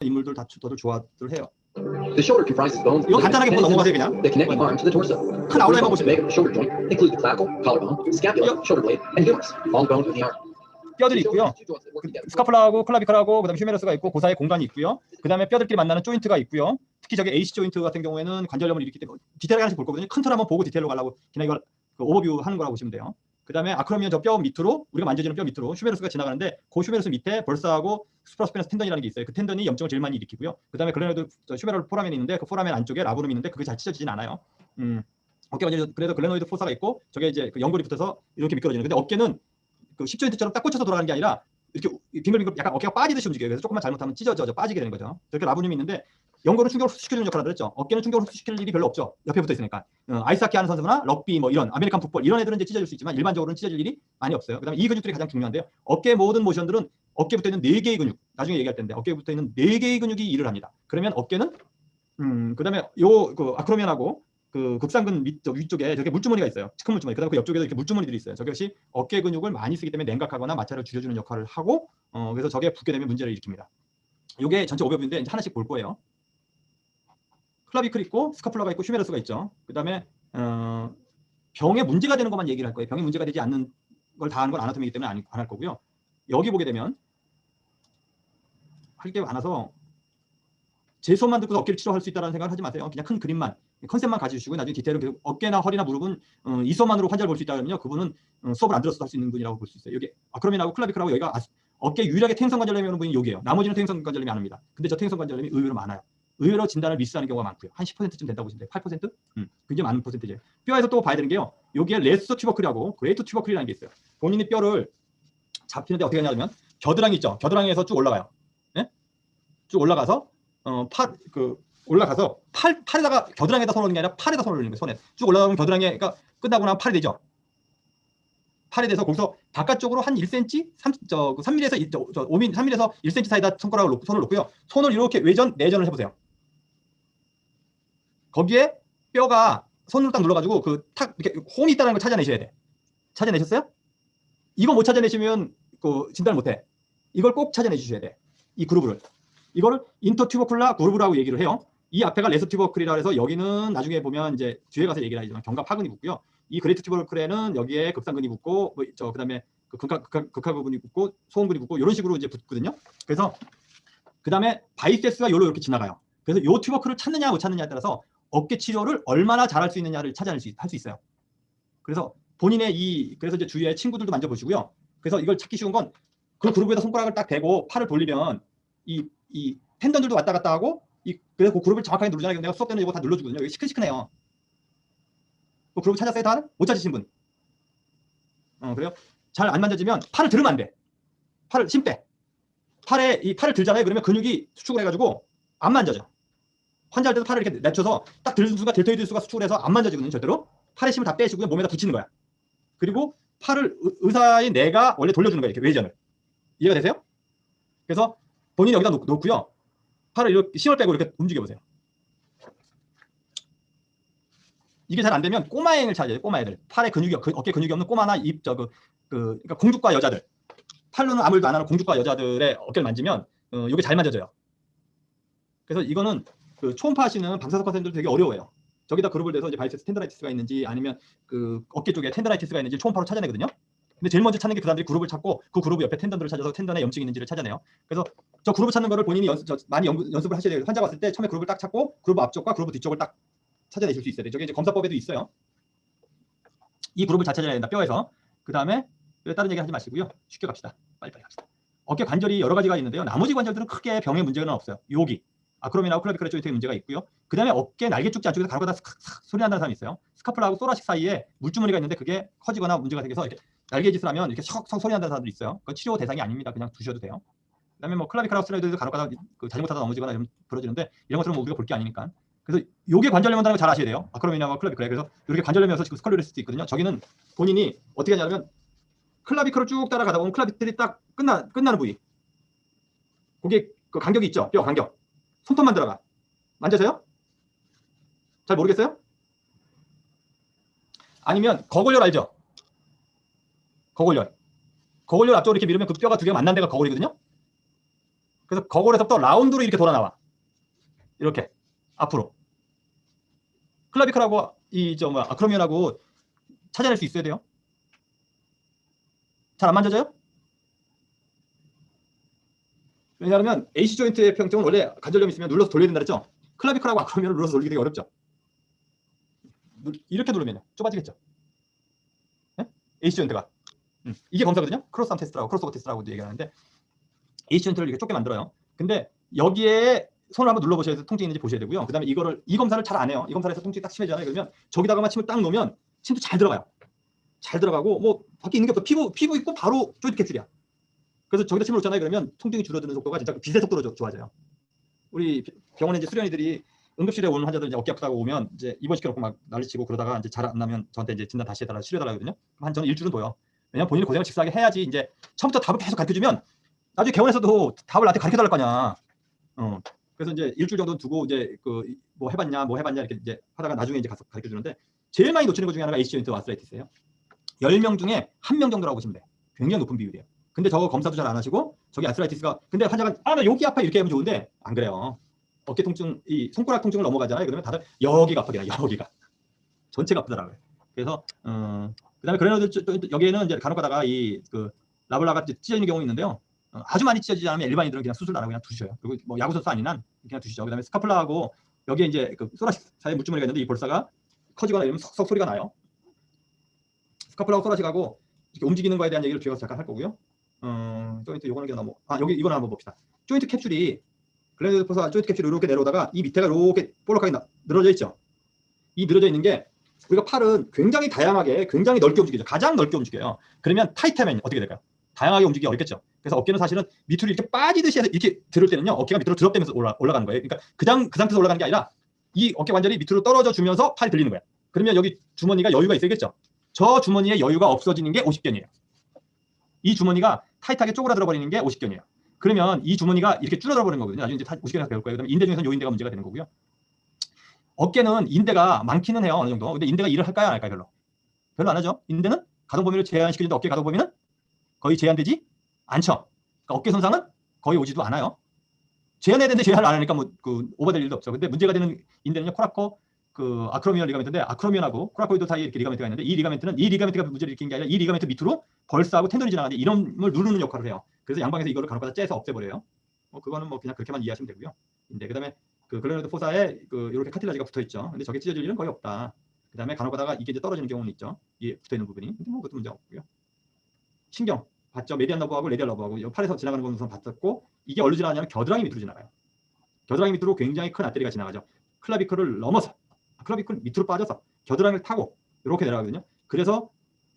인물들 다들 좋아들 해요. The shoulder comprises bones. 이거 간단하게 보고 넘어가세요 그냥. That connect the arm to the torso. 큰 아웃라인만 보시면 Make up the shoulder joint include the clavicle, collarbone, scapula, shoulder blade, and humerus. All bones in the arm. 뼈들이 있고요. 스카플라하고 클라비클하고 그다음에 휴메러스가 있고 그 사이에 공간이 있고요. 그다음에 뼈들끼리 만나는 조인트가 있고요. 특히 저기 AC 조인트 같은 경우에는 관절염을 일으키기 때문에 디테일하게 하나씩 볼 거거든요. 큰 틀 한번 보고 디테일로 가려고 그냥 이걸 오버뷰 하는 거라고 보시면 돼요. 그다음에 아크로미언 저 뼈 밑으로 우리가 만져지는 뼈 밑으로 휴메러스가 지나가는데 그 휴메러스 밑에 벌사하고 스프라스페너스 텐던이라는 게 있어요. 그 텐던이 염증을 제일 많이 일으키고요. 그다음에 글레노이드 휴메럴 포라멘이 있는데 그 포라멘 안쪽에 라브룸이 있는데 그게 잘 찢어지진 않아요. 어깨 관절 그래도 글레노이드 포사가 있고 저게 이제 그 연골이 붙어서 이렇게 미끄러지는. 근데 어깨는 그 10조인트처럼 딱 꽂혀서 돌아가는 게 아니라 이렇게 빙글빙글 약간 어깨가 빠지듯이 움직여요. 그래서 조금만 잘못하면 찢어져 빠지게 되는 거죠. 저렇게 라브룸이 있는데 연골은 충격을 흡수시켜주는 역할을 하더랬죠. 어깨는 충격을 흡수시킬 일이 별로 없죠. 옆에 붙어 있으니까. 아이스하키 하는 선수나 럭비 뭐 이런 아메리칸 풋볼 이런 애들은 이제 찢어질 수 있지만 일반적으로는 찢어질 일이 많이 없어요. 그다음에 이 근육들이 가장 중요한데요. 어깨 모든 모션들은 어깨에 붙어 있는 4개의 근육. 나중에 얘기할 텐데 어깨에 붙어 있는 4개의 근육이 일을 합니다. 그러면 어깨는 그다음에 요 그 아크로미언하고 그 극상근 위쪽에 저게 물주머니가 있어요. 큰 물주머니. 그다음에 그 옆쪽에도 이렇게 물주머니들이 있어요. 저것이 어깨 근육을 많이 쓰기 때문에 냉각하거나 마찰을 줄여주는 역할을 하고 그래서 저게 붓게 되면 문제를 일으킵니다. 이게 전체 오버뷰인데 이제 하나씩 볼 거예요. 클라비클 있고 스카플라가 있고 휴메러스가 있죠. 그다음에 병에 문제가 되는 것만 얘기를 할 거예요. 병에 문제가 되지 않는 걸 다 하는 건 아나토미이기 때문에 안 할 거고요. 여기 보게 되면 할 게 많아서 제 수업만 듣고 어깨를 치료할 수 있다는 생각을 하지 마세요. 그냥 큰 그림만 컨셉만 가져주시고 나중에 디테일은 어깨나 허리나 무릎은 이 수업만으로 환자를 볼 수 있다면요. 그분은 수업을 안 들었어도 할 수 있는 분이라고 볼 수 있어요. 여기 아크로미언하고 클라비클하고 여기가 어깨 유일하게 퇴행성 관절염이 오는 분이 여기예요. 나머지는 퇴행성 관절염이 안 옵니다. 근데 저 퇴행성 관절염이 의외로 많아요. 의외로 진단을 미스하는 경우가 많고요. 한 10%쯤 된다고 보시면 돼요. 8%? 굉장히 많은 퍼센트예요. 뼈에서 또 봐야 되는 게요. 여기에 레스 튜버클이라고 그레이트 튜버클이라는 게 있어요. 본인이 뼈를 잡히는데 어떻게 하냐면 겨드랑이 있죠. 겨드랑이에서 쭉 올라가요. 네? 쭉 올라가서 올라가서 팔에다가 겨드랑이에다 손을 올리는 게 아니라 팔에다 손을 올리는 거예요. 손에 쭉 올라가면 겨드랑이가 끝나고 나면 팔이 되죠. 팔이 돼서 거기서 바깥쪽으로 한 1cm, 3mm에서 5mm, 3mm에서 1cm 사이다 손을 놓고요. 손을 이렇게 외전, 내전을 해보세요. 거기에 뼈가 손으로 딱 눌러가지고 이렇게 홈이 있다는 걸 찾아내셔야 돼. 찾아내셨어요? 이거 못 찾아내시면 진단을 못해. 이걸 꼭 찾아내주셔야 돼. 이 그루브를. 이거를 인터튜버클라 그루브라고 얘기를 해요. 이 앞에가 레서튜버클이라 해서 여기는 나중에 보면 이제 뒤에 가서 얘기를 하지만 견갑하근이 붙고요. 이 그레이트 튜버클에는 여기에 극상근이 붙고 그다음에 극하근이 붙고 소음근이 붙고 이런 식으로 이제 붙거든요. 그래서 그다음에 바이세스가 요로 이렇게 지나가요. 그래서 요 튜버클을 찾느냐 못 찾느냐에 따라서 어깨 치료를 얼마나 잘할 수 있느냐를 찾아낼 수 있어요. 그래서 본인의 그래서 이제 주위에 친구들도 만져보시고요. 그래서 이걸 찾기 쉬운 건 그 그룹에다 손가락을 딱 대고 팔을 돌리면 이 텐던들도 왔다 갔다 하고 그래서 그 그룹을 정확하게 누르잖아요. 내가 수업 때는 이거 다 눌러주거든요. 여기 시큰시큰해요. 그 그룹 찾았어요? 다? 못 찾으신 분? 그래요? 잘 안 만져지면 팔을 들으면 안 돼. 팔을 힘 빼. 팔을 들잖아요. 그러면 근육이 수축을 해가지고 안 만져져. 환자할 때도 팔을 이렇게 낮춰서 딱 들는 순간 델토이드 수가 수축을 해서 안 만져지거든요. 절대로. 팔의 힘을 다 빼시고요. 몸에다 붙이는 거야. 그리고 팔을 의사인 내가 원래 돌려주는 거예요. 이렇게 외전을. 이해가 되세요? 그래서 본인이 여기다 놓고요. 팔을 이렇게 힘을 빼고 이렇게 움직여보세요. 이게 잘 안 되면 꼬마애를 찾아야 돼요. 꼬마애들. 팔에 어깨 근육이 없는 꼬마나 그러니까 공주과 여자들. 팔로는 아무 일도 안 하는 공주과 여자들의 어깨를 만지면 이게 잘 만져져요. 그래서 이거는 초음파 하시는 방사선 선생님들 되게 어려워요. 저기다 그룹을 대서 이제 바이세스 텐더라이티스가 있는지 아니면 어깨 쪽에 텐더라이티스가 있는지 초음파로 찾아내거든요. 근데 제일 먼저 찾는 게 그 사람들이 그룹을 찾고 그 그룹 옆에 텐던들을 찾아서 텐던에 염증이 있는지를 찾아내요. 그래서 저 그룹을 찾는 거를 본인이 많이 연습을 하셔야 돼요. 환자가 왔을 때 처음에 그룹을 딱 찾고 그룹 앞쪽과 그룹 뒤쪽을 딱 찾아내실 수 있어야 돼요. 저게 이제 검사법에도 있어요. 이 그룹을 잘 찾아내야 된다. 뼈에서. 그 다음에 다른 얘기 하지 마시고요. 쉽게 갑시다. 빨리빨리 갑시다. 어깨 관절이 여러 가지가 있는데요. 나머지 관절들은 크게 병의 문제는 없어요. 여기 아크로미언하고 클라비클라 조인트에 문제가 있고요. 그 다음에 어깨 날개 쪽지 안쪽에서 가로가다 소리 난다는 사람이 있어요. 스카플라하고 소라식 사이에 물주머니가 있는데 그게 커지거나 문제가 생겨서 이렇게 날개짓을 하면 이렇게 석석 소리 난다는 사람들이 있어요. 그건 치료 대상이 아닙니다. 그냥 두셔도 돼요. 그 다음에 클라비클라하고 스라이드에서 가로가다 잘못하다 넘어지거나 이러면 부러지는데 이런 것들은 우리가 볼 게 아니니까. 그래서 요게 관절염 온다는 걸 잘 아셔야 돼요. 아크로미언하고 클라비클라. 그래서 이렇게 관절염이어서 지금 스컬리오리스도 있거든요. 저기는 본인이 어떻게 하냐면 클라비클을 쭉 따라가다 보면 클라비클이 딱 끝나는 부위. 거기에 그 간격이 있죠. 뼈 간격. 손톱만 들어가. 만져서요? 잘 모르겠어요? 아니면 거골열 알죠? 거골열 앞쪽으로 이렇게 밀으면 그 뼈가 두 개가 만난 데가 거골이거든요. 그래서 거골에서부터 라운드로 이렇게 돌아 나와. 이렇게 앞으로. 클라비클하고 아크로미언하고 찾아낼 수 있어야 돼요. 잘 안 만져져요? 왜냐하면 AC 조인트의 평점은 원래 관절염 있으면 눌러서 돌려야 된다 그랬죠? 클라비클하고 아크로미언을 눌러서 돌리기 되게 어렵죠. 이렇게 누르면 좁아지겠죠. 네? AC 조인트가. 이게 검사거든요. 크로스암 테스트라고 크로스오버 테스트라고도 얘기하는데 AC 조인트를 이렇게 좁게 만들어요. 근데 여기에 손을 한번 눌러보셔야 돼서 통증이 있는지 보셔야 되고요. 그 다음에 이 검사를 잘 안 해요. 이 검사를 해서 통증이 딱 심해지잖아요. 그러면 저기다가만 침을 딱 놓으면 침도 잘 들어가요. 잘 들어가고 뭐 밖에 있는 게 없어. 피부 있고 바로 조인트 캡슐이야. 그래서 저기다 침을 놓잖아요. 그러면 통증이 줄어드는 속도가 진짜 빛의 속도로 좋아져요. 우리 병원에 이제 수련이들이 응급실에 오는 환자들 이제 어깨 아프다고 오면 이제 입원시켜놓고 막 난리치고 그러다가 이제 잘 안 나면 저한테 이제 진단 다시 해달라 치료해달라 하거든요. 한 저는 일주일은 둬요. 왜냐면 본인이 고생을 직사하게 해야지 이제 처음부터 답을 계속 가르쳐주면 나중에 개원에서도 답을 나한테 가르쳐달랄 거냐. 그래서 이제 일주일 정도 두고 이제 뭐 해봤냐 이렇게 이제 하다가 나중에 이제 가서 가르쳐주는데 제일 많이 놓치는 것 중에 하나가 AC 조인트 아스라이티스예요. 10명 중에 1명 정도라고 보시면 돼. 굉장히 높은 비율이에요. 근데 저거 검사도 잘 안 하시고 저기 아스라이티스가 근데 환자가 나 여기 아파 이렇게 하면 좋은데 안 그래요. 어깨 통증, 이 손가락 통증을 넘어가잖아요. 그러면 다들 여기가 아프게 여기가 전체가 아프더라고요. 그래서 그다음에 그런 애들 여기에는 이제 간혹 가다가 라블라가 찢어지는 경우 있는데요. 아주 많이 찢어지지 않으면 일반인들은 그냥 수술 안 하고 그냥 두셔요. 그리고 뭐 야구 선수 아닌 한 그냥 두시죠. 그다음에 스카플라하고 여기에 이제 소라식 사이에 물주머니가 있는데 이 볼사가 커지거나 이러면 석석 소리가 나요. 스카플라하고 소라식하고 이렇게 움직이는 거에 대한 얘기를 뒤에 가서 잠깐 할 거고요. 조인트 요거는 그냥 여기 이거는 한번 봅시다. 조인트 캡슐이 글랜드 포사 조인트 캡슐이 이렇게 내려오다가 이 밑에가 이렇게 볼록하게 늘어져 있죠. 이 늘어져 있는 게 우리가 팔은 굉장히 다양하게 굉장히 넓게 움직이죠. 가장 넓게 움직여요. 그러면 타이트하면 어떻게 될까요? 다양하게 움직이기 어렵겠죠. 그래서 어깨는 사실은 밑으로 이렇게 빠지듯이 해서 이렇게 들을 때는요. 어깨가 밑으로 드롭되면서 올라가는 거예요. 그러니까 그 상태에서 올라가는 게 아니라 이 어깨 관절이 밑으로 떨어져 주면서 팔이 들리는 거예요. 그러면 여기 주머니가 여유가 있어야겠죠. 저 주머니에 여유가 없어지는 게 50견이에요. 이 주머니가 타이트하게 쪼그라들어 버리는 게 50견이에요. 그러면 이 주머니가 이렇게 줄어들어 버리는 거거든요. 나중에 이제 50견에서 배울 거예요. 그다음에 인대 중에서는 요 인대가 문제가 되는 거고요. 어깨는 인대가 많기는 해요. 어느 정도. 근데 인대가 일을 할까요? 안 할까요? 별로 안 하죠. 인대는 가동 범위를 제한시키는데 어깨 가동 범위는 거의 제한되지 않죠. 그러니까 어깨 손상은 거의 오지도 않아요. 제한해야 되는데 제한을 안 하니까 오버될 일도 없죠. 근데 문제가 되는 인대는요. 코라코 아크로미언 리가멘트인데 아크로미언하고 코라코이드 사이에 이렇게 리가멘트가 있는데 이 리가멘트가 문제를 일으키는 게 아니라 이 리가멘트 밑으로 벌스하고 텐던이 지나가는데 이런을 누르는 역할을 해요. 그래서 양방에서 이거를 간혹가다 째서 없애버려요. 그거는 뭐 그냥 그렇게만 이해하시면 되고요. 그다음에 글래너드 포사에 이렇게 카틸라지가 붙어 있죠. 근데 저게 찢어질 일은 거의 없다. 그다음에 간혹가다가 이게 이제 떨어지는 경우는 있죠. 이 붙어 있는 부분이. 근데 뭐 그것도 문제 없고요. 신경 봤죠? 메디안 러브하고 레디얼 러브하고 팔에서 지나가는 건 우선 봤었고 이게 어디로 지나가냐면 겨드랑이 밑으로 지나가요. 겨드랑이 밑으로 굉장히 큰 아테리가 지나가죠. 클라비클을 넘어서 클라비클 밑으로 빠져서 겨드랑이를 타고 이렇게 내려가거든요. 그래서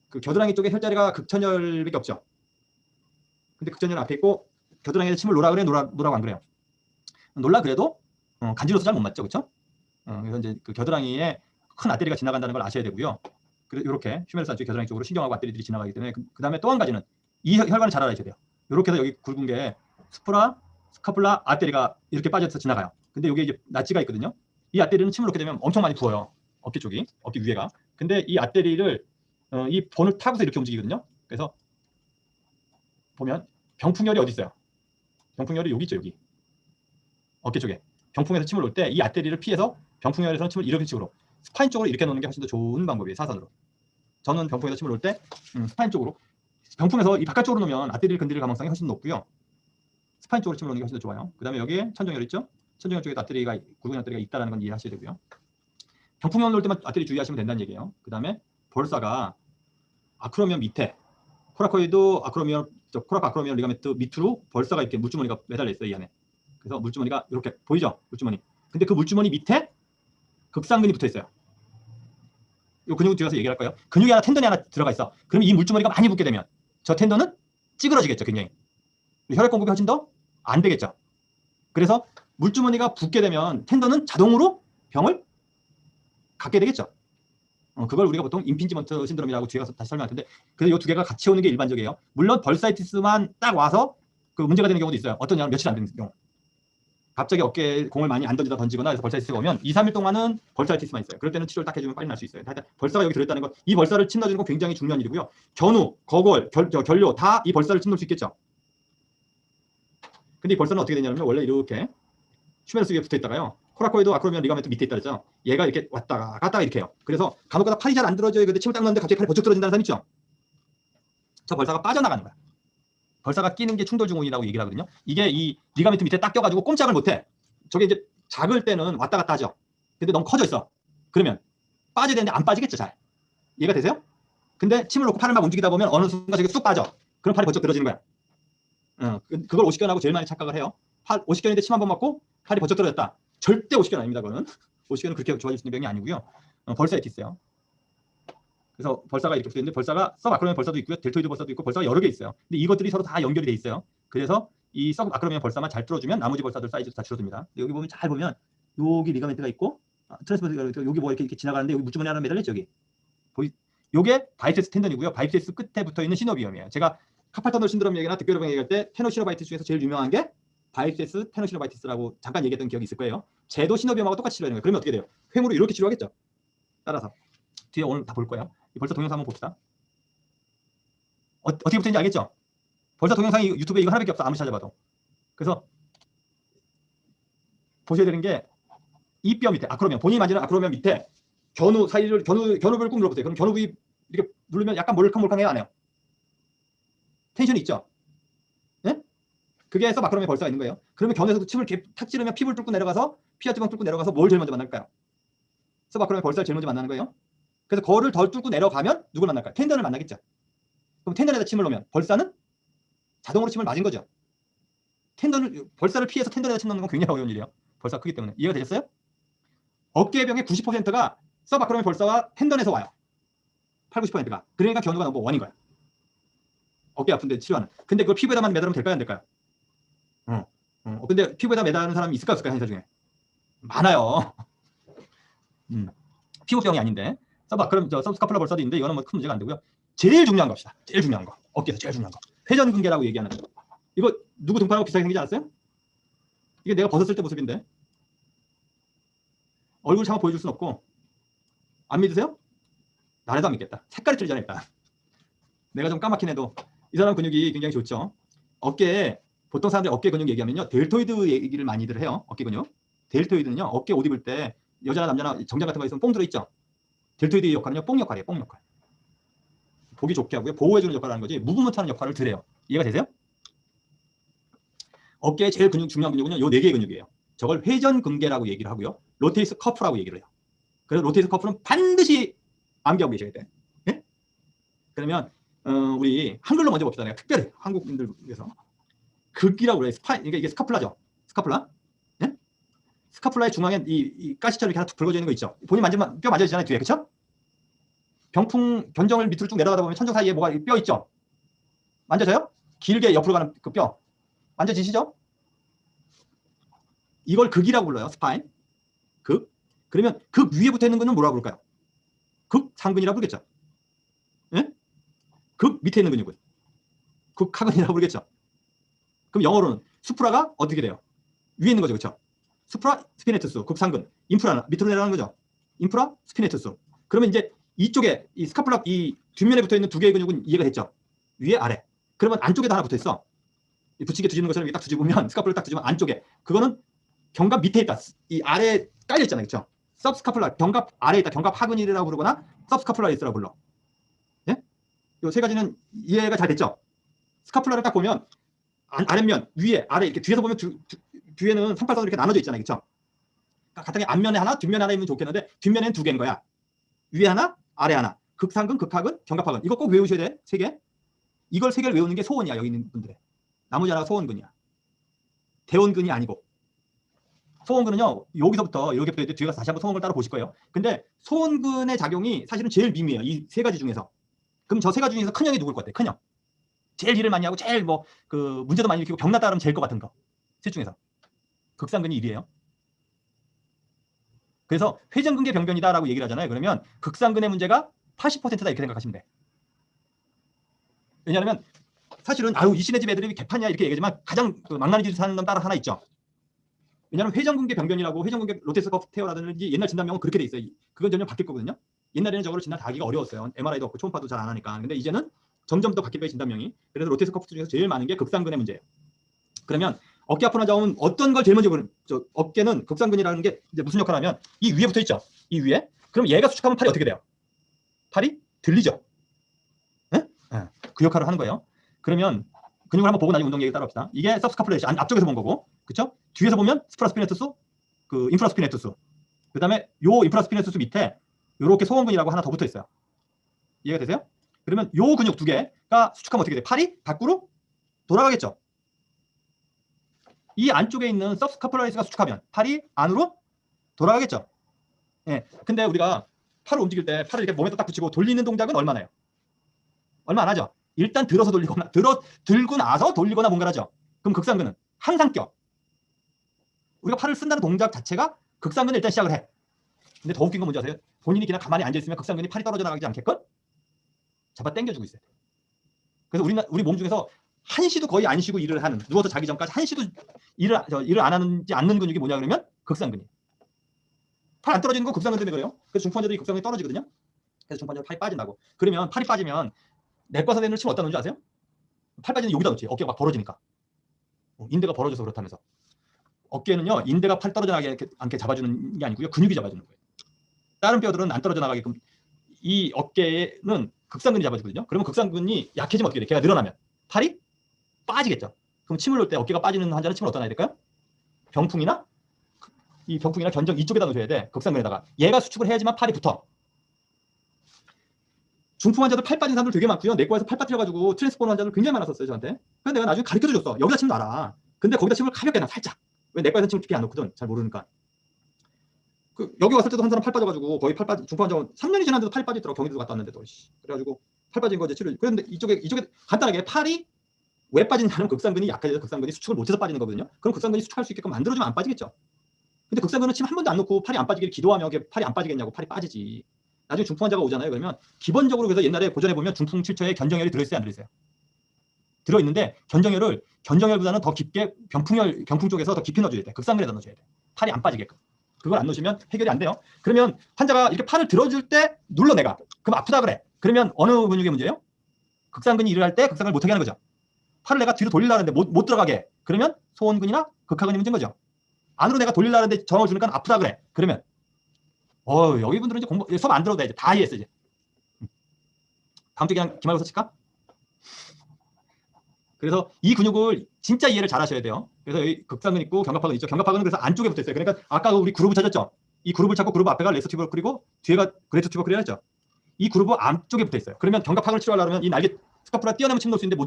그 겨드랑이 쪽에 혈자리가 극천열밖에 없죠. 근데 극천열 앞에 있고 겨드랑이에 침을 놓으라 그래 놓으라고 안 그래요. 놀라 그래도 간지러서 잘 못 맞죠, 그렇죠? 그래서 이제 그 겨드랑이에 큰 아테리가 지나간다는 걸 아셔야 되고요. 그래서 이렇게 휴메러스 안쪽 겨드랑이 쪽으로 신경하고 아테리들이 지나가기 때문에 그다음에 또 한 가지는 이 혈관을 잘 알아야 돼요. 이렇게 해서 여기 굵은 게 스카플라 아테리가 이렇게 빠져서 지나가요. 근데 여기 이제 낫지가 있거든요. 이 아테리는 침을 놓게 되면 엄청 많이 부어요. 어깨 쪽이, 어깨 위에가. 근데 이 아테리를 이 본을 타고서 이렇게 움직이거든요. 그래서 보면 병풍열이 어디 있어요? 병풍열이 여기 있죠, 여기. 어깨 쪽에. 병풍에서 침을 놓을 때 이 아테리를 피해서 병풍열에서는 침을 이런 식으로 스파인 쪽으로 이렇게 놓는 게 훨씬 더 좋은 방법이에요. 사선으로. 저는 병풍에서 침을 놓을 때 스파인 쪽으로. 병풍에서 이 바깥쪽으로 놓으면 아테리를 건드릴 가능성이 훨씬 높고요. 스파인 쪽으로 침을 놓는 게 훨씬 더 좋아요. 그 다음에 여기에 천정열 있죠? 천정열 쪽에 아테리가 굵은 아테리가 있다는 건 이해하셔야 되고요. 병풍열 놓을 때만 아테리 주의하시면 된다는 얘기예요. 그 다음에 볼사가 아크로미언 밑에 코라코이드 아크로미언 코라코 아크로미언 리가멘트 밑으로 벌사가 이렇게 물주머니가 매달려 있어요. 이 안에. 그래서 물주머니가 이렇게 보이죠? 물주머니. 근데 그 물주머니 밑에 극상근이 붙어 있어요. 이 근육은 뒤에 가서 얘기할 거예요. 근육이 하나 텐던이 하나 들어가 있어. 그럼 이 물주머니가 많이 붙게 되면 저 텐던은 찌그러지겠죠. 굉장히. 혈액 공급이 훨씬 더 안 되겠죠. 그래서 물주머니가 붙게 되면 텐던은 자동으로 병을 갖게 되겠죠. 그걸 우리가 보통 임핀지먼트 신드롬이라고 뒤에 가서 다시 설명할 텐데 그래서 이 두 개가 같이 오는 게 일반적이에요. 물론 벌사이티스만 딱 와서 그 문제가 되는 경우도 있어요. 어떤 경우는 며칠 안 되는 경우. 갑자기 어깨에 공을 많이 안 던지거나 해서 벌사이티스가 오면 2, 3일 동안은 벌사이티스만 있어요. 그럴 때는 치료를 딱 해주면 빨리 날 수 있어요. 하여튼 벌사가 여기 들어있다는 건 이 벌사를 침 넣어주는 건 굉장히 중요한 일이고요. 견우, 거골, 결료 다 이 벌사를 침 넣을 수 있겠죠. 근데 이 벌서는 어떻게 되냐면 원래 이렇게 휴메러스 위에 붙어 있다가요. 코라코이드 아크로미언 리가멘트 밑에 있다 그랬죠. 얘가 이렇게 왔다가 갔다가 이렇게 해요. 그래서 간혹가다 팔이 잘 안 들어져요. 근데 침을 딱 넣는데 갑자기 팔이 번쩍 들어진다는 사람 있죠. 저 벌사가 빠져나가는 거야. 벌사가 끼는 게 충돌 증후군이라고 얘기를 하거든요. 이게 이 리가멘트 밑에 딱 껴가지고 꼼짝을 못해. 저게 이제 작을 때는 왔다 갔다 하죠. 근데 너무 커져 있어. 그러면 빠져야 되는데 안 빠지겠죠, 잘. 이해가 되세요? 근데 침을 놓고 팔을 막 움직이다 보면 어느 순간 저게 쑥 빠져. 그럼 팔이 번쩍 들어지는 거야. 그걸 오십견하고 제일 많이 착각을 해요. 오십견인데 침 한 번 맞고 팔이 번쩍 들어졌다. 절대 오십견 아닙니다. 그거는 오십견은 그렇게 좋아질 수 있는 병이 아니고요. 벌사이티스예요. 그래서 벌사가 이렇게 붙어있는데 벌사가 서브아크로미언 벌사도 있고요. 델토이드 벌사도 있고 벌사가 여러 개 있어요. 근데 이것들이 서로 다 연결이 돼 있어요. 그래서 이 서브아크로미언 벌사만 잘 뚫어주면 나머지 벌사들 사이즈도 다 줄어듭니다. 여기 보면 잘 보면 여기 리가멘트가 있고 트랜스버스가 여기 뭐 이렇게 지나가는데 여기 무주머니 하나 매달렸죠. 여기 요게 바이세스 텐던이고요. 바이세스 끝에 붙어있는 시노비엄이에요. 제가 카팔터널 신드롬 얘기나 득교로병 얘기할 때 테노시노바이티스 중에서 제일 유명한 게 바이세스 테노시노바이티스라고 잠깐 얘기했던 기억이 있을 거예요. 쟤도 시노비엄하고 똑같이 치료하는 거예요. 그러면 어떻게 돼요? 횡으로 이렇게 치료하겠죠. 따라서 뒤에 오늘 다 볼 거예요. 벌써 동영상 한번 봅시다. 어떻게 붙어있는지 알겠죠? 벌써 동영상이 유튜브에 이거 하나밖에 없어. 아무리 찾아봐도. 그래서 보셔야 되는 게 이 뼈 밑에 아크로미언, 본인이 만지는 아크로미언 밑에 견우 사이를 견우부를 꾹 눌러보세요. 그럼 견우 부위 이렇게 누르면 약간 몰캉몰캉해요, 안 해요? 텐션이 있죠? 네? 그게 서브아크로미언 벌사가 있는 거예요. 그러면 견에서도 침을 탁 찌르면 피부를 뚫고 내려가서 피하 지방 뚫고 내려가서 뭘 제일 먼저 만날까요? 서브아크로미언 벌사를 제일 먼저 만나는 거예요. 그래서 거를 덜 뚫고 내려가면 누굴 만날까요? 텐던을 만나겠죠. 그럼 텐던에다 침을 놓으면 벌사는 자동으로 침을 맞은 거죠. 벌사를 피해서 텐던에다 침 넣는 건 굉장히 어려운 일이에요. 벌사 크기 때문에. 이해가 되셨어요? 어깨병의 90%가 서브아크로미언 벌사와 텐던에서 와요. 8, 90%가. 그러니까 견우가 넘버 원인 거야. 어깨 아픈데 치료하는. 근데 그걸 피부에다만 매달으면 될까요? 안 될까요? 근데 피부에다 매달는 사람이 있을까 없을까요? 한의사 중에? 많아요. 피부병이 아닌데. 서브스카플라 벌사도 있는데 이거는 뭐 큰 문제가 안 되고요. 제일 중요한 겁시다. 제일 중요한 거. 어깨에서 제일 중요한 거. 회전근개라고 얘기하는 거. 이거 누구 등판하고 비슷하게 생기지 않았어요? 이게 내가 벗었을 때 모습인데. 얼굴 차마 보여줄 순 없고. 안 믿으세요? 나라도 안 믿겠다. 색깔이 틀리잖아 일단. 내가 좀 까맣긴 해도 이 사람 근육이 굉장히 좋죠. 어깨에 보통 사람들이 어깨 근육 얘기하면요. 델토이드 얘기를 많이들 해요. 어깨 근육. 델토이드는요. 어깨 옷 입을 때 여자나 남자나 정장 같은 거 있으면 뽕 들어있죠. 델토이드 역할은요. 뽕 역할이에요. 뽕 역할. 보기 좋게 하고요. 보호해주는 역할을 하는 거지 무브먼트하는 역할을 덜 해요. 이해가 되세요? 어깨의 제일 중요한 근육은요. 요 4개의 근육이에요. 저걸 회전근개라고 얘기를 하고요. 로테이스 커프라고 얘기를 해요. 그래서 로테이스 커프는 반드시 암기하고 계셔야 돼. 네? 그러면 우리 한글로 먼저 봅시다. 내가 특별히 한국인들 위해서 극이라고 그래요. 그러니까 이게 스카플라죠. 스카플라. 네? 스카플라의 중앙에 이 가시처럼 이렇게 하나 툭 붉어져 있는 거 있죠. 본인 만지면 뼈 만져지잖아요. 뒤에. 그렇죠? 견정을 밑으로 쭉 내려가다 보면 천정 사이에 뭐가 뼈 있죠. 만져져요? 길게 옆으로 가는 그 뼈. 만져지시죠? 이걸 극이라고 불러요. 스파인. 극. 그러면 극 위에 붙어 있는 거는 뭐라고 부를까요? 극상근이라고 부르겠죠. 예? 극 밑에 있는 근육은 극하근이라고 부르겠죠. 그럼 영어로는 수프라가 어떻게 돼요? 위에 있는 거죠. 그렇죠? 수프라 스피네투스 극상근. 인프라는 밑으로 내려가는 거죠. 인프라 스피네투스. 그러면 이제 이쪽에 이 스카플라 이 뒷면에 붙어 있는 2개의 근육은 이해가 됐죠. 위에 아래. 그러면 안쪽에도 하나 붙어 있어. 붙이게 뒤집는 것처럼 딱 뒤집으면 스카플라를 딱 뒤집으면 안쪽에 그거는 견갑 밑에 있다. 이 아래에 깔려 있잖아요. 그렇죠? सब스카플라 견갑 아래에 있다. 견갑 하근이라고 부르거나 सब스카플라리스라고 불러. 예? 이 세 가지는 이해가 잘 됐죠? 스카플라를 딱 보면 아랫면, 위에, 아래 이렇게 뒤에서 보면 뒤에는 상팔선으로 이렇게 나눠져 있잖아요. 그렇죠? 그러니까 가뜩이 앞면에 하나, 뒷면에 하나 있으면 좋겠는데 뒷면에는 2개인 거야. 위에 하나, 아래 하나. 극상근, 극하근, 견갑하근. 이거 꼭 외우셔야 돼. 3개. 이걸 3개를 외우는 게 소원이야. 여기 있는 분들의. 나머지 하나가 소원근이야. 대원근이 아니고. 소원근은요. 여기서부터 이렇게 붙어있는데 뒤에 가서 다시 한번 소원근을 따로 보실 거예요. 근데 소원근의 작용이 사실은 제일 미미해요. 이 3가지 중에서. 그럼 저 3가지 중에서 큰형이 누굴 것 같아요? 큰형. 제일 일을 많이 하고 제일 뭐 그 문제도 많이 일으키고 병났다 그러면 제일 것 같은 거. 셋 중에서. 극상근이 1위예요. 그래서 회전근개 병변이다라고 얘기를 하잖아요. 그러면 극상근의 문제가 80%다 이렇게 생각하시면 돼. 왜냐하면 사실은 아유 이신의 집 애들이 개판이야 이렇게 얘기하지만 가장 그 망나니 집 사는 놈 따라 하나 있죠. 왜냐하면 회전근개 병변이라고 회전근개 로테스 커프테어라든지 옛날 진단명은 그렇게 돼 있어요. 그건 전혀 바뀔 거거든요. 옛날에는 저거를 진단 다 하기가 어려웠어요. MRI도 없고 초음파도 잘 안 하니까. 근데 이제는 점점 더 바뀔 거예요 진단명이. 그래서 로테스 커프 중에서 제일 많은 게 극상근의 문제예요. 그러면 어깨 아픈 환자는 어떤 걸 제일 먼저 보는, 어깨는 극상근이라는 게 이제 무슨 역할을 하면 이 위에 붙어 있죠. 이 위에. 그럼 얘가 수축하면 팔이 어떻게 돼요? 팔이 들리죠. 네? 네. 그 역할을 하는 거예요. 그러면 근육을 한번 보고 나중에 운동 얘기 따라 합시다. 이게 서브스카플레이시 앞쪽에서 본 거고, 그렇죠? 뒤에서 보면 스프라스피네투스, 그 인프라스피네투스. 그다음에 요 인프라스피네투스 밑에 요렇게 소원근이라고 하나 더 붙어 있어요. 이해가 되세요? 그러면 요 근육 두 개가 수축하면 어떻게 돼? 팔이 밖으로 돌아가겠죠. 이 안쪽에 있는 서브스카플라리스가 수축하면 팔이 안으로 돌아가겠죠. 예. 근데 우리가 팔을 움직일 때 팔을 이렇게 몸에다 딱 붙이고 돌리는 동작은 얼마나 해요? 얼마 안 하죠. 일단 들어서 돌리거나 들고 나서 돌리거나 뭔가를 하죠. 그럼 극상근은 항상 껴. 우리가 팔을 쓴다는 동작 자체가 극상근을 일단 시작을 해. 근데 더 웃긴 건 뭔지 아세요? 본인이 그냥 가만히 앉아있으면 극상근이 팔이 떨어져 나가지 않겠건 잡아 당겨주고 있어요. 그래서 우리 몸 중에서 한시도 거의 안 쉬고 일을 하는, 누워서 자기 전까지 한시도 일을 안 하는지 않는 근육이 뭐냐 그러면 극상근이에요. 팔 안 떨어지는 건 극상근 때문에 그래요. 그래서 중풍환자들이 극상근이 떨어지거든요. 그래서 중풍환자들 팔이 빠진다고. 그러면 팔이 빠지면 내과 선생님을 치면 어디다 놓는지 아세요? 팔 빠지는 여기다 놓지. 어깨가 막 벌어지니까. 인대가 벌어져서 그렇다면서. 어깨는요, 인대가 팔 떨어져 나가지 않게 잡아주는 게 아니고요, 근육이 잡아주는 거예요. 다른 뼈들은 안 떨어져 나가게끔 이 어깨는 극상근이 잡아주거든요. 그러면 극상근이 약해지면 어떻게 돼? 걔가 늘어나면 팔이 빠지겠죠. 그럼 침을 놓을 때 어깨가 빠지는 환자는 침을 어디다 놔야 될까요? 병풍이나 이 병풍이나 견정 이쪽에다 놓으셔야 돼. 극상근에다가. 얘가 수축을 해야지만 팔이 붙어. 중풍 환자들 팔 빠진 사람들 되게 많고요. 내과에서 팔 빠뜨려가지고 트랜스 보는 환자들 굉장히 많았었어요, 저한테. 그래서 내가 나중에 가르쳐도 줬어. 여기다 침 놔라. 근데 거기다 침을 가볍게 놔, 살짝. 왜 내과에서 침을 깊이 안 놓거든. 잘 모르니까. 여기 왔을 때도 한 사람 팔 빠져가지고 거의 팔 빠진 중풍 환자 3년이 지났는데도 팔 빠지더라고. 경기도 갔다 왔는데도. 그래가지고 팔 빠진 거 이제 치료. 그런데 이쪽에 간단하게 팔이 왜 빠지냐면 극상근이 약해져서 극상근이 수축을 못해서 빠지는 거거든요. 그럼 극상근이 수축할 수 있게끔 만들어주면 안 빠지겠죠. 근데 극상근은 침 한 번도 안 놓고 팔이 안 빠지길 기도하며 팔이 안 빠지겠냐고. 팔이 빠지지. 나중에 중풍 환자가 오잖아요. 그러면 기본적으로 그래서 옛날에 고전에 보면 중풍 7초에 견정혈이 들어있어요, 안 들어있어요? 들어있는데 견정혈보다는 더 깊게 병풍 쪽에서 더 깊이 넣어줘야 돼. 극상근에다 넣어줘야 돼. 팔이 안 빠지게끔. 그걸 안 넣으시면 해결이 안 돼요. 그러면 환자가 이렇게 팔을 들어줄 때 눌러 내가. 그럼 아프다 그래. 그러면 어느 근육의 문제예요? 극상근이 일을 할 때 극상근을 못하게 하는 거죠. 팔을 내가 뒤로 돌리려고 하는데 못 들어가게. 그러면 소원근이나 극하근이 문제인 거죠. 안으로 내가 돌리려고 하는데 저항을 주니까 아프다 그래. 그러면 여기 분들은 이제 수업 안 들어도 돼. 이제 다 이해했어 이제. 다음 주에 그냥 기말고사 칠까? 그래서 이 근육을 진짜 이해를 잘 하셔야 돼요. 그래서 여기 극상근 있고 견갑하근 있죠. 견갑하근은 그래서 안쪽에 붙어 있어요. 그러니까 아까 우리 그루브 찾았죠. 이 그루브를 찾고 그루브 앞에가 레스 튜버 그리고 뒤에가 그레이트 튜버클이라 했죠. 이 그루브 안쪽에 붙어 있어요. 그러면 견갑하근을 치료하려면 이 날개 스카프라 띄어내면 침 넣을 수 있는데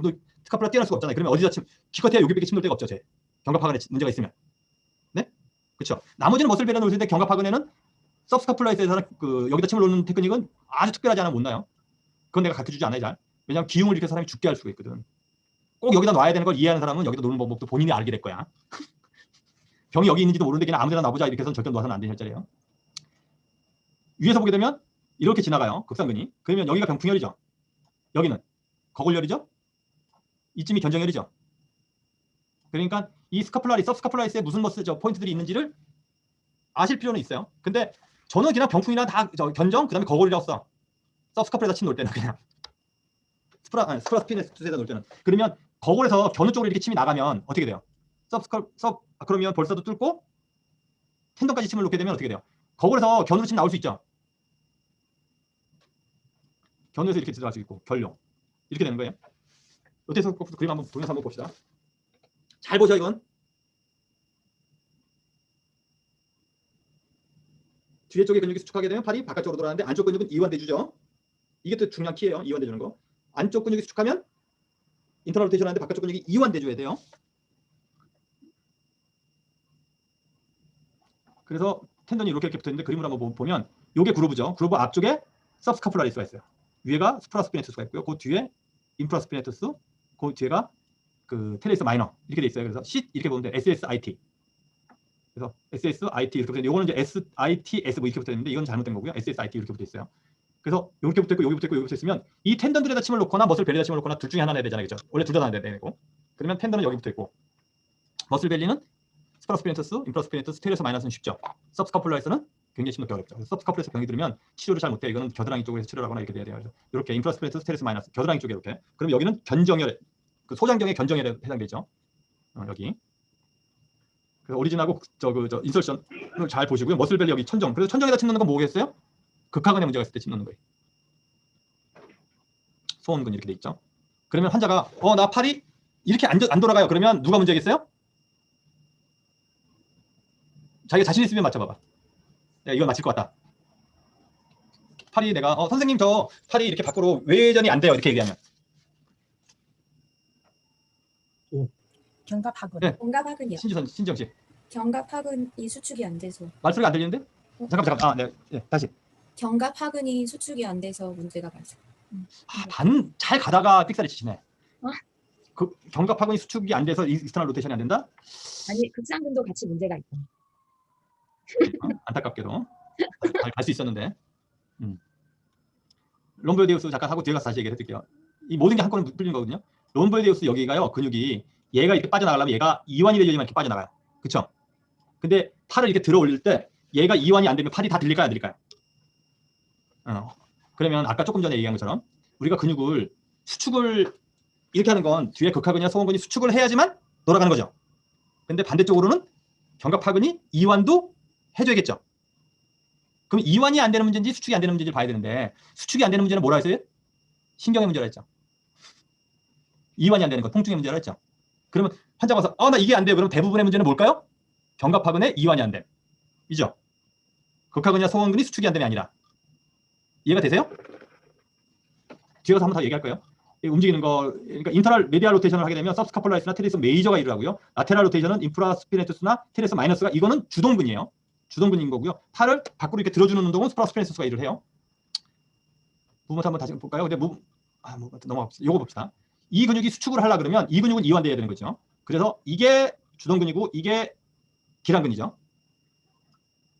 스카프라 띄어낼 수가 없잖아요. 그러면 어디다 기껏해야 여기밖에 침 넣을 데가 없죠. 제 견갑하근에 문제가 있으면. 네? 그렇죠. 나머지는 머슬벨에 놓을 수 있는데 견갑하근에는 서브스카플라이스에서는 여기다 침을 놓는 테크닉은 아주 특별하지 않으면 못 나요. 그건 내가 가르쳐주지 않아요, 잘. 왜냐하면 기흉을 일으켜 사람이 죽게 할 수가 있거든. 꼭 여기다 놔야 되는 걸 이해하는 사람은 여기다 놓는 방법도 본인이 알게 될 거야. 병이 여기 있는지도 모르는데 그냥 아무데나 놔보자 이렇게 해서는 절대 놔서는 안 되는 혈자리예요. 위에서 보게 되면 이렇게 지나가요, 극상근이. 그러면 여기가 병풍혈이죠. 여기는 거골혈이죠. 이쯤이 견정혈이죠. 그러니까 이 서브스카플라리스에 무슨 포인트들이 있는지를 아실 필요는 있어요. 근데 저는 그냥 병풍이나 다 견정, 그 다음에 거골이라고 써. 서브스카플에다 침 놓을 때는 그냥 스프라스피네스에다 놓을 때는. 그러면 거골에서 견우 쪽으로 이렇게 침이 나가면 어떻게 돼요? 그러면 벌써도 뚫고 텐던까지 침을 놓게 되면 어떻게 돼요? 거골에서 견우로 침 나올 수 있죠. 견우에서 이렇게 들어갈 수 있고 결룡 이렇게 되는 거예요. 어때서 그림 한번 보면서 한번 봅시다. 잘 보죠 이건. 뒤에 쪽에 근육이 수축하게 되면 팔이 바깥쪽으로 돌아가는데 안쪽 근육은 이완대주죠. 이게 또 중요한 키예요. 이완대주는 거. 안쪽 근육이 수축하면 인터널 로테이션 하는데 바깥쪽 근육이 이완대줘야 돼요. 그래서 텐던이 이렇게 붙어있는데 그림을 한번 보면 이게 그루브죠. 그루브 앞쪽에 서브스카플라리스가 있어요. 위에가 스프라스피네투스가 있고요. 그 뒤에 인프라스피네투스, 그 뒤에가 테레이스 마이너 이렇게 돼 있어요. 그래서 쉿 이렇게 보면 돼. SSIT. 그래서 SSIT 이렇게 붙어 있는데 이거는 이제 SITS 뭐 이렇게 붙어 있는데 이건 잘못된 거고요. SSIT 이렇게 붙어 있어요. 그래서 여기 붙어 있고 여기 붙어 있고 여기 붙어 있으면 이 텐던들에다 침을 놓거나 머슬벨리에다 침을 놓거나 둘 중에 하나 내야 되잖아요. 그렇죠? 원래 둘 다 놔야 되고. 그러면 텐던은 여기 붙어 있고 머슬벨리는 스프라스피네투스, 인프라스피네투스, 테레이스 마이너스는 쉽죠. 서브스카플라리스는 굉장히 심놓기 어렵죠. 서브스카플라리스 병이 들으면 치료를 잘 못해요. 이거는 겨드랑이 쪽에서 치료를 하거나 이렇게 돼야 돼요. 그래서 이렇게 인프라스피네투스, 테레이스 마이너스 겨드랑이 쪽에 이렇게. 그럼 여기는 견정혈, 소장경의 견정혈에 해당되죠. 여기. 그 오리진하고 저 인설션을 잘 보시고요. 머슬벨리 여기 천정. 그래서 천정에다 침 넣는 건 뭐겠어요? 극하근의 문제가 있을 때 침 넣는 거예요. 소원근 이렇게 돼 있죠. 그러면 환자가 나 팔이 이렇게 안 돌아가요. 그러면 누가 문제겠어요? 자기가 자신 있으면 맞춰봐봐. 내가 이걸 맞힐 것 같다. 팔이 내가 선생님 저 팔이 이렇게 밖으로 외전이 안 돼요. 이렇게 얘기하면 견갑하근. 네. 견갑하근이요. 신지영 씨 견갑하근이 수축이 안 돼서. 말소리가 안 들리는데? 잠깐. 네, 다시. 견갑하근이 수축이 안 돼서 문제가 발생. 반 잘 가다가 삑사리 치시네. 어? 그 견갑하근이 수축이 안 돼서 익스터널 로테이션이 안 된다? 아니 극상근도 같이 문제가 있다. 안타깝게도 갈 수 있었는데. 롬볼디우스 잠깐 하고 뒤에 가서 다시 얘기를 해드릴게요. 이 모든 게 한꺼번에 풀리는 거거든요. 롬볼디우스 여기가요, 근육이 얘가 이렇게 빠져나가려면 얘가 이완이 되려면 이렇게 빠져나가요. 그쵸? 근데 팔을 이렇게 들어 올릴 때 얘가 이완이 안 되면 팔이 다 들릴까요, 안 들릴까요? 그러면 아까 조금 전에 얘기한 것처럼 우리가 근육을 수축을 이렇게 하는 건 뒤에 극하근이나 소원근이 수축을 해야지만 돌아가는 거죠. 근데 반대쪽으로는 견갑하근이 이완도 해줘야겠죠. 그럼 이완이 안 되는 문제인지 수축이 안 되는 문제인지 봐야 되는데, 수축이 안 되는 문제는 뭐라 했어요? 신경의 문제라 했죠. 이완이 안 되는 거 통증의 문제라 했죠. 그러면 환자가 와서 나 이게 안 돼요. 그럼 대부분의 문제는 뭘까요? 견갑하근의 이완이 안 됨. 이죠. 극하근이나 소원근이 수축이 안 됨이 아니라. 이해가 되세요? 뒤에 가서 한번 더 얘기할 거예요. 움직이는 거, 그러니까 인터널 메디알 로테이션을 하게 되면 서브스카폴라리스나 테레스 메이저가 일을 하고요. 라테랄 로테이션은 인프라스피네투스나 테레스 마이너스가, 이거는 주동근이에요. 주동근인 거고요. 팔을 밖으로 이렇게 들어주는 운동은 수프라스피네투스가 일을 해요. 무브먼트 한번 다시 볼까요? 근데 넘어갑시다. 요거 봅시다. 이 근육이 수축을 하려 그러면 이 근육은 이완돼야 되는 거죠. 그래서 이게 주동근이고 이게 기랑근이죠.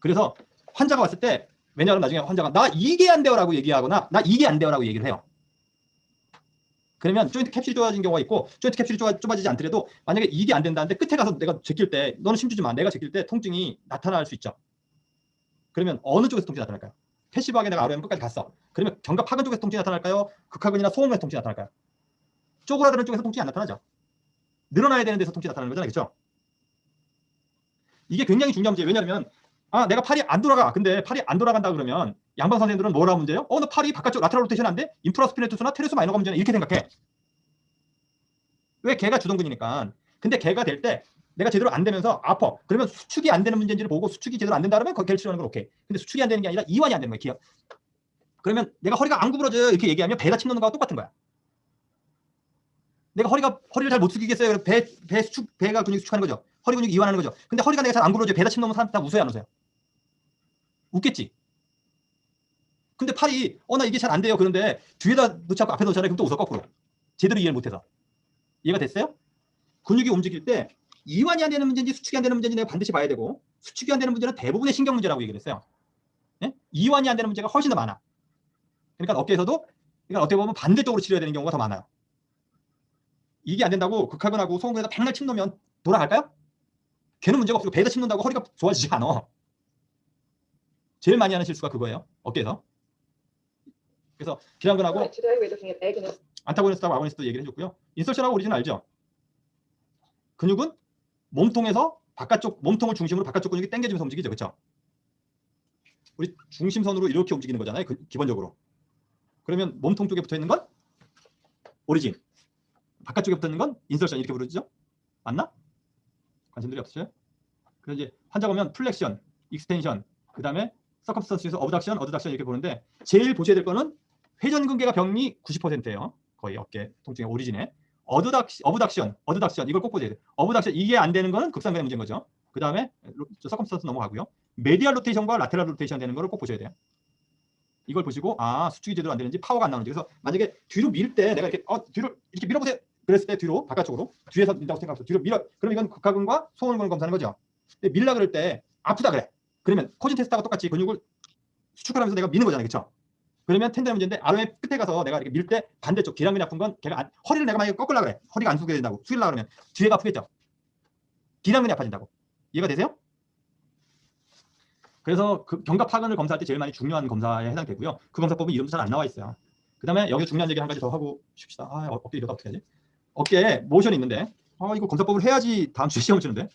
그래서 환자가 왔을 때, 왜냐하면 나중에 환자가 나 이게 안 돼요라고 얘기하거나 나 이게 안 돼요라고 얘기를 해요. 그러면 조인트 캡슐이 좁아진 경우가 있고, 조인트 캡슐이 좁아지지 않더라도 만약에 이게 안 된다는데 끝에 가서 내가 제낄 때, 너는 힘주지 마, 내가 제낄 때 통증이 나타날 수 있죠. 그러면 어느 쪽에서 통증이 나타날까요? 패시브하게 내가 ROM 끝까지 갔어. 그러면 견갑하근 쪽에서 통증이 나타날까요? 극하근이나 소원근에서 통증이 나타날까요? 쪼그라드는 쪽에서 통증이 안 나타나죠. 늘어나야 되는 데서 통증이 나타나는 거잖아요. 그렇죠? 이게 굉장히 중요한 문제예요. 왜냐하면 내가 팔이 안 돌아가. 근데 팔이 안 돌아간다 그러면 양방 선생님들은 뭐라고 문제예요? 나 팔이 바깥쪽 라테랄 로테이션 안 돼? 인프라스피네투스나 테레스 마이너가 문제네. 이렇게 생각해. 왜? 걔가 주동근이니까. 근데 걔가 될 때 내가 제대로 안 되면서 아파. 그러면 수축이 안 되는 문제인지를 보고 수축이 제대로 안 된다 그러면 거기 걔를 치료하는 건 오케이. 근데 수축이 안 되는 게 아니라 이완이 안 되는 거야. 기억. 그러면 내가 허리가 안 구부러져요. 이렇게 얘기하면 배에다 침 넣는 거와 똑같은 거야. 내가 허리를 잘 못 숙이겠어요. 배가 근육 수축하는 거죠. 허리 근육 이완하는 거죠. 근데 허리가 내가 잘 안 구부러져요. 배에다 침 넣으면 사람 다 웃어요, 안 웃어요? 웃겠지. 근데 팔이 나 이게 잘 안 돼요. 그런데 뒤에다 놓지 않고 앞에 놓잖아요. 그럼 또 웃어, 거꾸로. 제대로 이해를 못해서. 이해가 됐어요? 근육이 움직일 때 이완이 안 되는 문제인지 수축이 안 되는 문제인지 내가 반드시 봐야 되고, 수축이 안 되는 문제는 대부분의 신경 문제라고 얘기를 했어요. 네? 이완이 안 되는 문제가 훨씬 더 많아. 그러니까 어깨에서도, 그러니까 어떻게 보면 반대쪽으로 치료해야 되는 경우가 더 많아요. 이게 안 된다고 극하근하고 소원근에다 백날 침 놓으면 돌아갈까요? 걔는 문제가 없고 배에다 침 놓는다고 허리가 좋아지지 않아. 제일 많이 하는 실수가 그거예요. 어깨에서. 그래서 기랑근하고 안타고니스트하고 아고니스트 얘기를 해줬고요. 인설션하고 오리진 알죠? 근육은 몸통에서 바깥쪽, 몸통을 중심으로 바깥쪽 근육이 당겨지면서 움직이죠. 그렇죠? 우리 중심선으로 이렇게 움직이는 거잖아요. 기본적으로. 그러면 몸통 쪽에 붙어있는 건 오리진, 바깥쪽에 붙어있는 건 인설션, 이렇게 부르죠? 맞나? 관심들이 없으세요? 그래서 이제 환자가 오면 플렉션, 익스텐션, 그 다음에 서컴스턴스에서 어브덕션, 어드덕션 이렇게 보는데, 제일 보셔야 될 거는 회전근개가 병리 90%예요. 거의 어깨 통증의 오리진에. 어브덕션 이걸 꼭 보셔야 돼요. 어브덕션, 이게 안 되는 거는 극상근의 문제인 거죠. 그 다음에 서컴스턴스 넘어가고요. 메디알 로테이션과 라테랄 로테이션 되는 거를 꼭 보셔야 돼요. 이걸 보시고 수축이 제대로 안 되는지, 파워가 안 나오는지. 그래서 만약에 뒤로 밀 때 내가 이렇게 뒤로 이렇게 밀어보세요. 그랬을 때 뒤로 바깥쪽으로 뒤에서 밀다고 생각해서 뒤로 밀어. 그럼 이건 극하근과 소원근을 검사하는 거죠. 근데 밀라 그럴 때 아프다 그래. 그러면 코진 테스트하고 똑같이 근육을 수축하면서 내가 미는 거잖아요. 그렇죠? 그러면 텐데 문제인데, ROM 끝에 가서 내가 이렇게 밀 때 반대쪽 기랑근이 아픈 건 걔가 허리를 내가 만약에 꺾으려고 그래. 허리가 안 숙여야 된다고. 숙이려고 그러면 뒤에가 아프겠죠. 기랑근이 아파진다고. 이해가 되세요? 그래서 그 견갑하근을 검사할 때 제일 많이 중요한 검사에 해당되고요. 그 검사법은 이름도 잘 안 나와 있어요. 그 다음에 여기서 중요한 얘기 한 가지 더 하고 싶시다. 어깨 이러다 어떻게 하지? 어깨에 모션이 있는데 이거 검사법을 해야지 다음 주에 시험 치는데.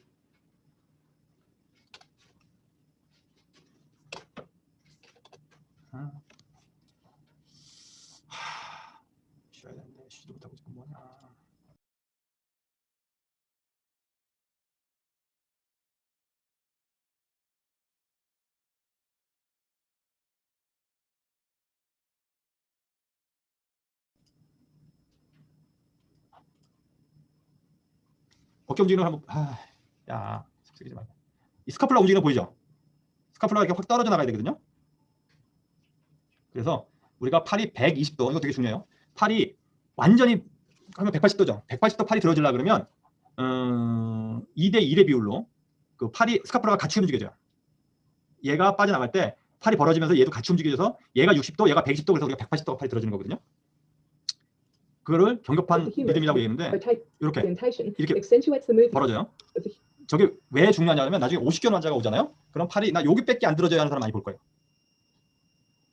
어깨 움직이는 걸 한번 야, 속쓰리지 말고. 이 스카플라 움직이는 거 보이죠? 스카플라가 이렇게 확 떨어져 나가야 되거든요. 그래서 우리가 팔이 120도, 이거 되게 중요해요. 팔이 완전히 하면 180도죠. 180도 팔이 들어지려 그러면 2대 1의 비율로 그 팔이 스카플라가 같이 움직여져요. 얘가 빠져나갈 때 팔이 벌어지면서 얘도 같이 움직여져서 얘가 60도, 얘가 120도, 그래서 우리가 180도가 팔이 들어지는 거거든요. 그거를 경급한 리듬이라고 얘기했는데 이렇게 벌어져요. 저게 왜 중요하냐면 나중에 50견 환자가 오잖아요. 그럼 팔이 나 여기밖에 안 들어져야 하는 사람 많이 볼 거예요.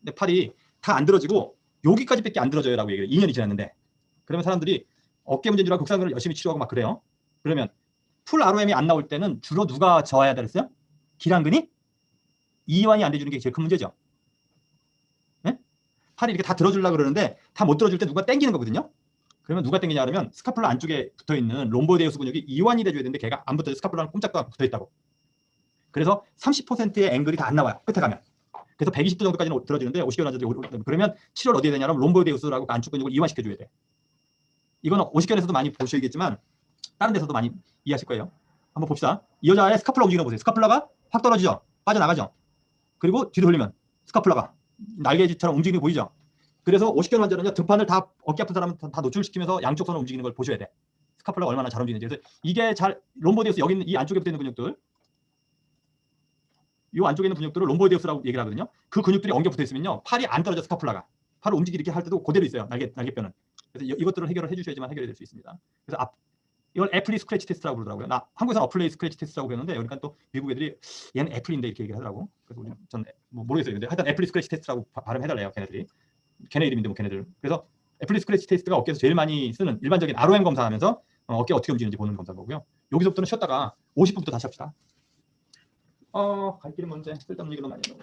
근데 팔이 다 안 들어지고 여기까지밖에 안 들어져요라고 얘기해요. 2년이 지났는데. 그러면 사람들이 어깨 문제인 줄 알고 극상근을 열심히 치료하고 막 그래요. 그러면 풀 ROM이 안 나올 때는 주로 누가 저어야 되겠어요? 기랑근이 이완이 안 돼주는 게 제일 큰 문제죠. 네? 팔이 이렇게 다 들어주려고 그러는데 다 못 들어줄 때 누가 당기는 거거든요. 그러면 누가 당기냐 그러면 스카플라 안쪽에 붙어있는 롬보이데우스 근육이 이완이 돼줘야 되는데 걔가 안 붙어요. 스카플라는 꼼짝도 안 붙어있다고. 그래서 30%의 앵글이 다 안 나와요. 끝에 가면. 그래서 120도 정도까지는 들어지는데 50견 환자들이 그러면 치료를 어디에 되냐면 롬보이데우스라고 안쪽 근육을 이완시켜줘야 돼. 이거는 50견에서도 많이 보시겠지만 다른 데서도 많이 이해하실 거예요. 한번 봅시다. 이 여자의 스카플라 움직이는 거 보세요. 스카플라가 확 떨어지죠. 빠져나가죠. 그리고 뒤로 돌리면 스카플라가 날개짓처럼 움직이는 거 보이죠. 그래서 50견 환자는요. 등판을 다 어깨 아픈 사람은 다 노출시키면서 양쪽 손을 움직이는 걸 보셔야 돼. 스카플라가 얼마나 잘 움직이는지. 그래서 이게 잘 롬보이데우스 여기 있는 이 안쪽에 붙어 있는 근육들 이 안쪽에 있는 근육들을 롬보이데우스라고 얘기를 하거든요. 그 근육들이 엉겨 붙어 있으면요. 팔이 안 떨어져 스카플라가. 팔을 움직이게 할 때도 그대로 있어요. 날개뼈는. 그래서 이것들을 해결을 해주셔야지만 해결이 될 수 있습니다. 그래서 이걸 애플리 스크래치 테스트라고 부르더라고요. 나 한국에서는 어플레이 스크래치 테스트라고 배웠는데 여기가 또 미국 애들이 얘는 애플인데 이렇게 얘기하더라고. 그래서 전 뭐 모르겠어요. 근데 하여튼 애플리 스크래치 테스트라고 발음해달래요. 걔네들이. 걔네 이름인데 뭐 걔네들. 그래서 애플리 스크래치 테스트가 어깨에서 제일 많이 쓰는 일반적인 ROM 검사하면서 어깨 어떻게 움직이는지 보는 검사인 거고요. 여기서부터는 쉬었다가 50분부터 다시 합시다. 갈 길은 먼저 쓸데없는 얘기도 많이 해요.